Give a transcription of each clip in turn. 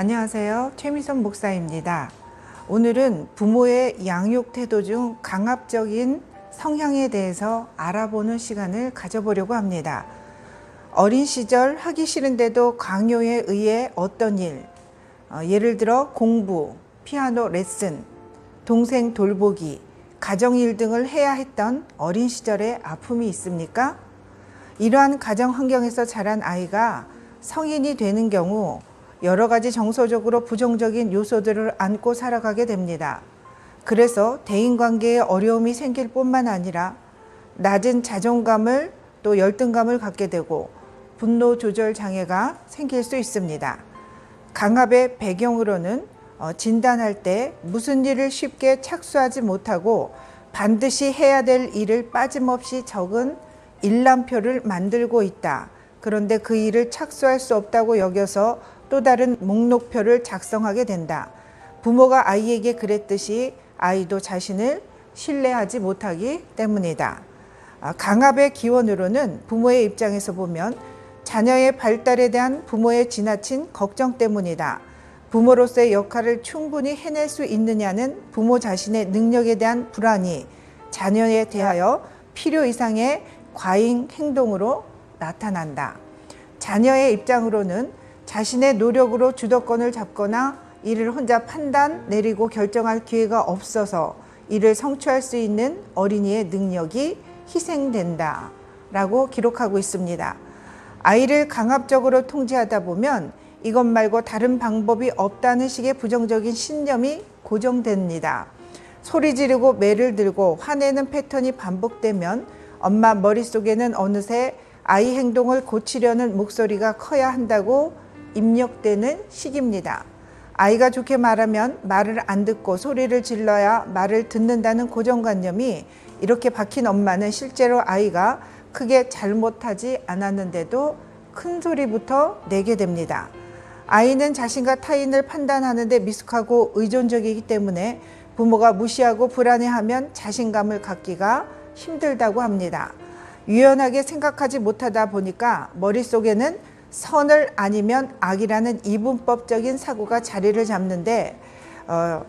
안녕하세요. 최미선 목사입니다. 오늘은 부모의 양육 태도 중 강압적인 성향에 대해서 알아보는 시간을 가져보려고 합니다. 어린 시절 하기 싫은데도 강요에 의해 어떤 일, 예를 들어 공부, 피아노 레슨, 동생 돌보기, 가정일 등을 해야 했던 어린 시절의 아픔이 있습니까? 이러한 가정 환경에서 자란 아이가 성인이 되는 경우 여러 가지 정서적으로 부정적인 요소들을 안고 살아가게 됩니다. 그래서 대인관계에 어려움이 생길 뿐만 아니라 낮은 자존감을 또 열등감을 갖게 되고 분노 조절 장애가 생길 수 있습니다. 강압의 배경으로는 진단할 때 무슨 일을 쉽게 착수하지 못하고 반드시 해야 될 일을 빠짐없이 적은 일람표를 만들고 있다. 그런데 그 일을 착수할 수 없다고 여겨서 또 다른 목록표를 작성하게 된다. 부모가 아이에게 그랬듯이 아이도 자신을 신뢰하지 못하기 때문이다. 강압의 기원으로는 부모의 입장에서 보면 자녀의 발달에 대한 부모의 지나친 걱정 때문이다. 부모로서의 역할을 충분히 해낼 수 있느냐는 부모 자신의 능력에 대한 불안이 자녀에 대하여 필요 이상의 과잉 행동으로 나타난다. 자녀의 입장으로는 자신의 노력으로 주도권을 잡거나 이를 혼자 판단 내리고 결정할 기회가 없어서 이를 성취할 수 있는 어린이의 능력이 희생된다 라고 기록하고 있습니다. 아이를 강압적으로 통제하다 보면 이것 말고 다른 방법이 없다는 식의 부정적인 신념이 고정됩니다. 소리 지르고 매를 들고 화내는 패턴이 반복되면 엄마 머릿속에는 어느새 아이 행동을 고치려는 목소리가 커야 한다고 입력되는 시기입니다. 아이가 좋게 말하면 말을 안 듣고 소리를 질러야 말을 듣는다는 고정관념이 이렇게 박힌 엄마는 실제로 아이가 크게 잘못하지 않았는데도 큰 소리부터 내게 됩니다. 아이는 자신과 타인을 판단하는데 미숙하고 의존적이기 때문에 부모가 무시하고 불안해하면 자신감을 갖기가 힘들다고 합니다. 유연하게 생각하지 못하다 보니까 머릿속에는 선을 아니면 악이라는 이분법적인 사고가 자리를 잡는데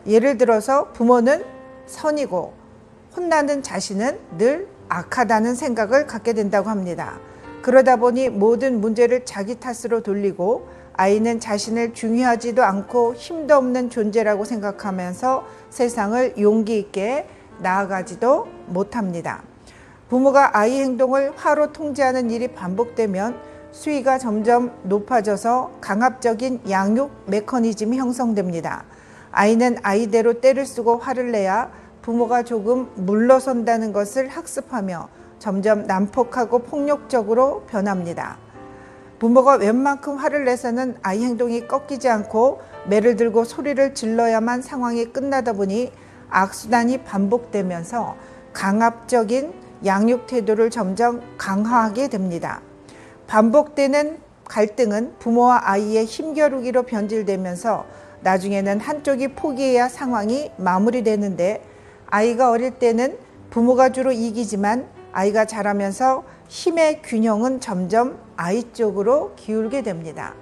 예를 들어서 부모는 선이고 혼나는 자신은 늘 악하다는 생각을 갖게 된다고 합니다. 그러다 보니 모든 문제를 자기 탓으로 돌리고 아이는 자신을 중요하지도 않고 힘도 없는 존재라고 생각하면서 세상을 용기 있게 나아가지도 못합니다. 부모가 아이 행동을 화로 통제하는 일이 반복되면 수위가 점점 높아져서 강압적인 양육 메커니즘이 형성됩니다. 아이는 아이대로 때를 쓰고 화를 내야 부모가 조금 물러선다는 것을 학습하며 점점 난폭하고 폭력적으로 변합니다. 부모가 웬만큼 화를 내서는 아이 행동이 꺾이지 않고 매를 들고 소리를 질러야만 상황이 끝나다 보니 악순환이 반복되면서 강압적인 양육 태도를 점점 강화하게 됩니다. 반복되는 갈등은 부모와 아이의 힘겨루기로 변질되면서 나중에는 한쪽이 포기해야 상황이 마무리되는데 아이가 어릴 때는 부모가 주로 이기지만 아이가 자라면서 힘의 균형은 점점 아이 쪽으로 기울게 됩니다.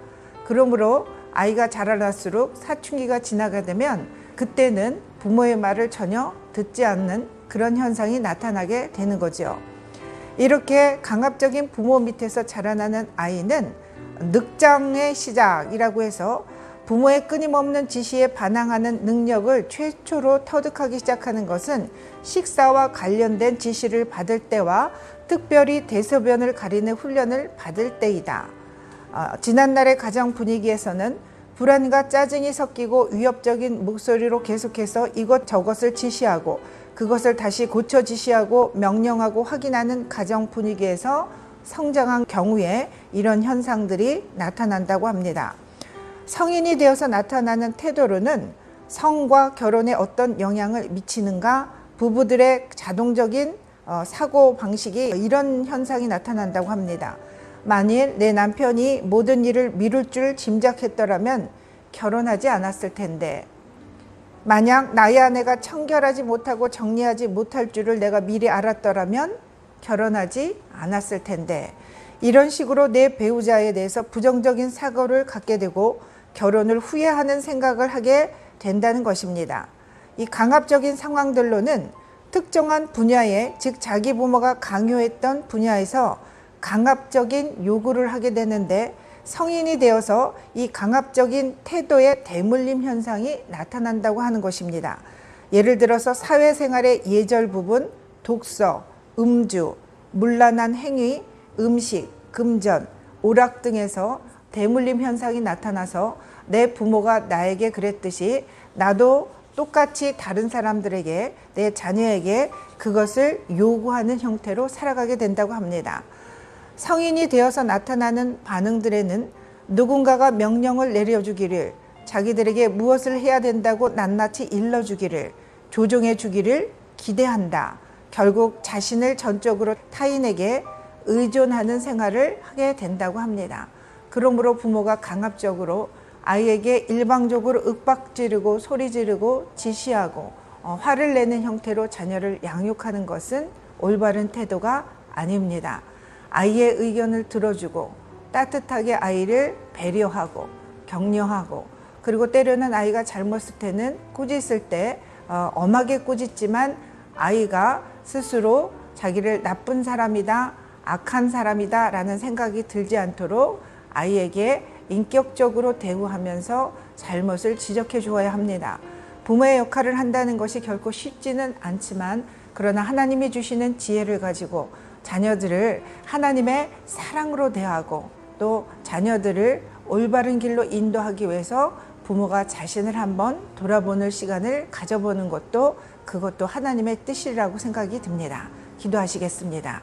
그러므로 아이가 자랄수록 사춘기가 지나게 되면 그때는 부모의 말을 전혀 듣지 않는 그런 현상이 나타나게 되는 거죠. 이렇게 강압적인 부모 밑에서 자라나는 아이는 늑장의 시작이라고 해서 부모의 끊임없는 지시에 반항하는 능력을 최초로 터득하기 시작하는 것은 식사와 관련된 지시를 받을 때와 특별히 대소변을 가리는 훈련을 받을 때이다. 지난날의 가정 분위기에서는 불안과 짜증이 섞이고 위협적인 목소리로 계속해서 이것저것을 지시하고 그것을 다시 고쳐 지시하고 명령하고 확인하는 가정 분위기에서 성장한 경우에 이런 현상들이 나타난다고 합니다. 성인이 되어서 나타나는 태도로는 성과 결혼에 어떤 영향을 미치는가, 부부들의 자동적인 사고 방식이 이런 현상이 나타난다고 합니다. 만일 내 남편이 모든 일을 미룰 줄 짐작했더라면 결혼하지 않았을 텐데, 만약 나의 아내가 청결하지 못하고 정리하지 못할 줄을 내가 미리 알았더라면 결혼하지 않았을 텐데, 이런 식으로 내 배우자에 대해서 부정적인 사고를 갖게 되고 결혼을 후회하는 생각을 하게 된다는 것입니다. 이 강압적인 상황들로는 특정한 분야에, 즉 자기 부모가 강요했던 분야에서 강압적인 요구를 하게 되는데, 성인이 되어서 이 강압적인 태도의 대물림 현상이 나타난다고 하는 것입니다. 예를 들어서 사회생활의 예절 부분, 독서, 음주, 문란한 행위, 음식, 금전, 오락 등에서 대물림 현상이 나타나서 내 부모가 나에게 그랬듯이 나도 똑같이 다른 사람들에게, 내 자녀에게 그것을 요구하는 형태로 살아가게 된다고 합니다. 성인이 되어서 나타나는 반응들에는 누군가가 명령을 내려주기를, 자기들에게 무엇을 해야 된다고 낱낱이 일러주기를, 조종해주기를 기대한다. 결국 자신을 전적으로 타인에게 의존하는 생활을 하게 된다고 합니다. 그러므로 부모가 강압적으로 아이에게 일방적으로 윽박 지르고 소리 지르고 지시하고 화를 내는 형태로 자녀를 양육하는 것은 올바른 태도가 아닙니다. 아이의 의견을 들어주고 따뜻하게 아이를 배려하고 격려하고, 그리고 때로는 아이가 잘못을 때는 꾸짖을 때 엄하게 꾸짖지만 아이가 스스로 자기를 나쁜 사람이다, 악한 사람이다 라는 생각이 들지 않도록 아이에게 인격적으로 대우하면서 잘못을 지적해 주어야 합니다. 부모의 역할을 한다는 것이 결코 쉽지는 않지만, 그러나 하나님이 주시는 지혜를 가지고 자녀들을 하나님의 사랑으로 대하고 또 자녀들을 올바른 길로 인도하기 위해서 부모가 자신을 한번 돌아보는 시간을 가져보는 것도, 그것도 하나님의 뜻이라고 생각이 듭니다. 기도하시겠습니다.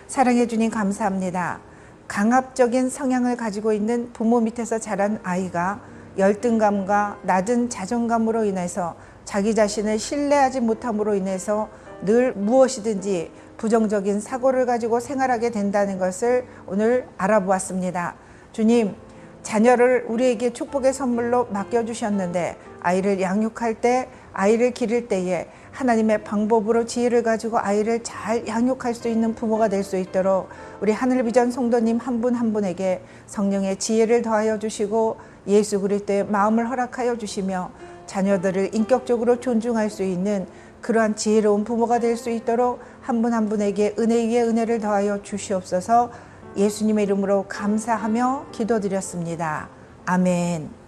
사랑해 주님 감사합니다. 강압적인 성향을 가지고 있는 부모 밑에서 자란 아이가 열등감과 낮은 자존감으로 인해서 자기 자신을 신뢰하지 못함으로 인해서 늘 무엇이든지 부정적인 사고를 가지고 생활하게 된다는 것을 오늘 알아보았습니다. 주님, 자녀를 우리에게 축복의 선물로 맡겨주셨는데 아이를 양육할 때, 아이를 기를 때에 하나님의 방법으로 지혜를 가지고 아이를 잘 양육할 수 있는 부모가 될 수 있도록 우리 하늘비전 성도님 한 분 한 분에게 성령의 지혜를 더하여 주시고 예수 그리스도의 마음을 허락하여 주시며 자녀들을 인격적으로 존중할 수 있는 그러한 지혜로운 부모가 될 수 있도록 한 분 한 분에게 은혜 위에 은혜를 더하여 주시옵소서. 예수님의 이름으로 감사하며 기도드렸습니다. 아멘.